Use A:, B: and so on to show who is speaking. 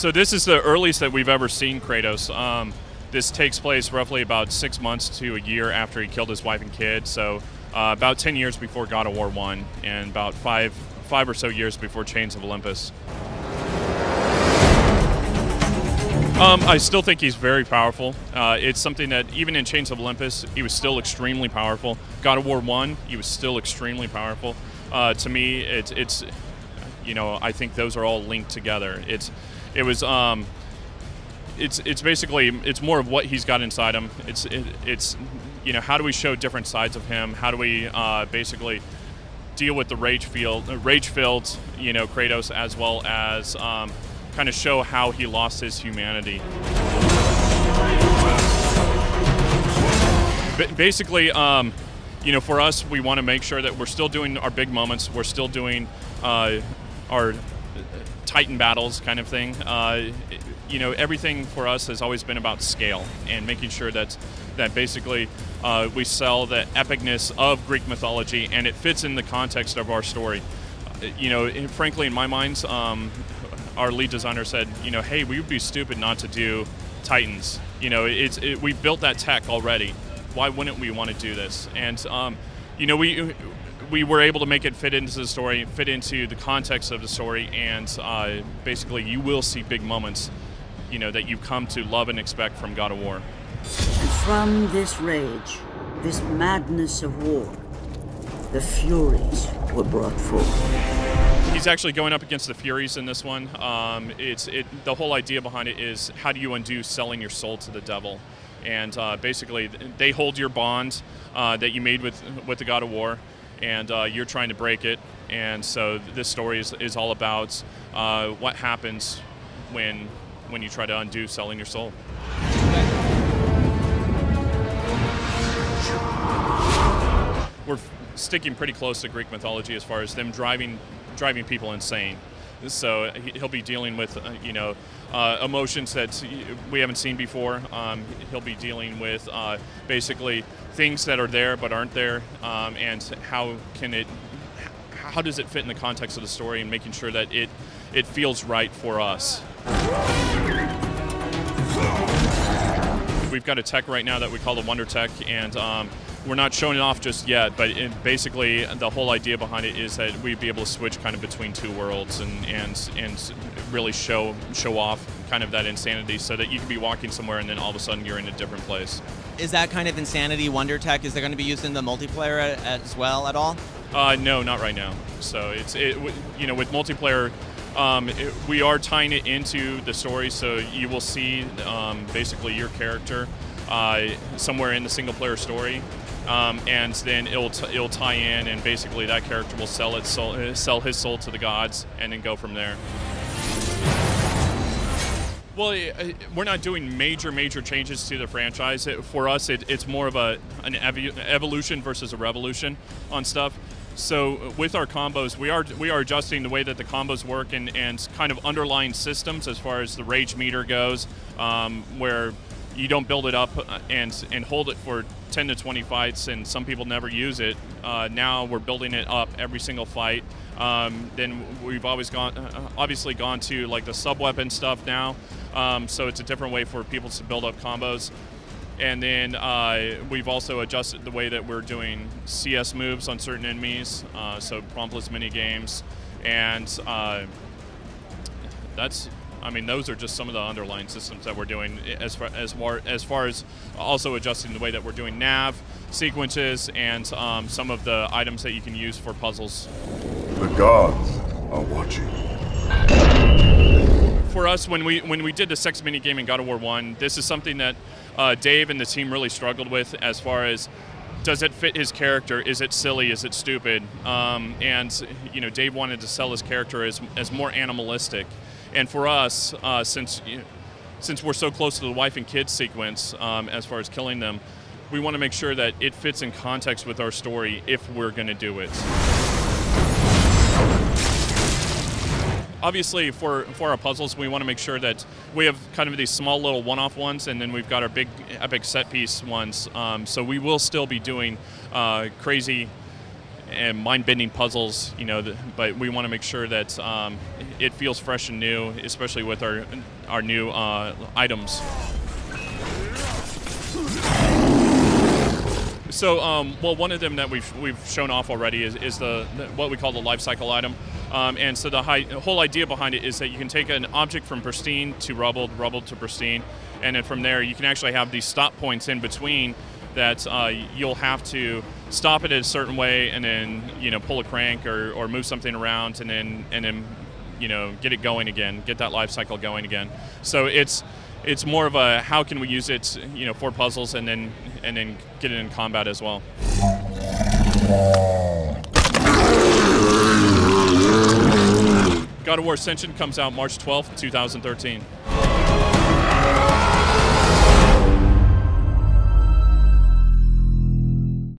A: So this is the earliest that we've ever seen Kratos. This takes place roughly about 6 months to a year after he killed his wife and kid. So about 10 years before God of War 1, and about five or so years before Chains of Olympus. I still think he's very powerful. It's something that even in Chains of Olympus, he was still extremely powerful. God of War 1, he was still extremely powerful. To me, it's you know, I think those are all linked together. It's basically, it's more of what he's got inside him. It's you know, how do we show different sides of him? How do we basically deal with the rage-filled, you know, Kratos, as well as kind of show how he lost his humanity. Basically, you know, for us, we want to make sure that we're still doing our big moments. We're still doing our Titan battles kind of thing. You know, everything for us has always been about scale and making sure that basically we sell the epicness of Greek mythology, and it fits in the context of our story. You know, frankly, in my mind, our lead designer said, you know, hey, we would be stupid not to do Titans. You know, we built that tech already. Why wouldn't we want to do this? And you know, we were able to make it fit into the story, fit into the context of the story, and basically you will see big moments, you know, that you've come to love and expect from God of War.
B: And from this rage, this madness of war, the Furies were brought forth.
A: He's actually going up against the Furies in this one. The whole idea behind it is, how do you undo selling your soul to the devil? And basically, they hold your bond that you made with the God of War, and you're trying to break it. And so this story is all about what happens when you try to undo selling your soul. We're sticking pretty close to Greek mythology as far as them driving people insane. So he'll be dealing with you know, emotions that we haven't seen before. He'll be dealing with basically things that are there but aren't there, and how does it fit in the context of the story, and making sure that it feels right for us. We've got a tech right now that we call the Wonder Tech, and we're not showing it off just yet, but basically the whole idea behind it is that we'd be able to switch kind of between two worlds and really show off kind of that insanity, so that you could be walking somewhere and then all of a sudden you're in a different place.
C: Is that kind of insanity Wonder Tech, is it going to be used in the multiplayer as well at all?
A: No, not right now. So you know, with multiplayer, we are tying it into the story, so you will see basically your character somewhere in the single-player story, and then it'll tie in, and basically that character will sell his soul to the gods, and then go from there. Well, we're not doing major changes to the franchise. For us, it's more of an evolution versus a revolution on stuff. So with our combos, we are adjusting the way that the combos work, and kind of underlying systems as far as the rage meter goes, where you don't build it up and hold it for 10 to 20 fights, and some people never use it. Now we're building it up every single fight. Then we've always obviously gone to like the sub-weapon stuff now, so it's a different way for people to build up combos. And then we've also adjusted the way that we're doing CS moves on certain enemies, so promptless mini games, and I mean, those are just some of the underlying systems that we're doing, as far as also adjusting the way that we're doing nav sequences and some of the items that you can use for puzzles.
D: The gods are watching.
A: For us, when we did the sex mini game in God of War 1, this is something that Dave and the team really struggled with, as far as, does it fit his character? Is it silly? Is it stupid? And you know, Dave wanted to sell his character as more animalistic. And for us, since we're so close to the wife and kids sequence, as far as killing them, we want to make sure that it fits in context with our story if we're going to do it. Obviously, for our puzzles, we want to make sure that we have kind of these small little one-off ones, and then we've got our big epic set-piece ones. So we will still be doing crazy and mind-bending puzzles, you know, but we want to make sure that it feels fresh and new, especially with our new items. So, well, one of them that we've shown off already is the what we call the life cycle item, and so the whole idea behind it is that you can take an object from pristine to rubbled, rubbled to pristine, and then from there you can actually have these stop points in between that you'll have to stop it in a certain way, and then, you know, pull a crank or move something around, and then you know, get it going again, get that life cycle going again. So it's more of a how can we use it, you know, for puzzles, and then get it in combat as well. God of War Ascension comes out March 12th, 2013.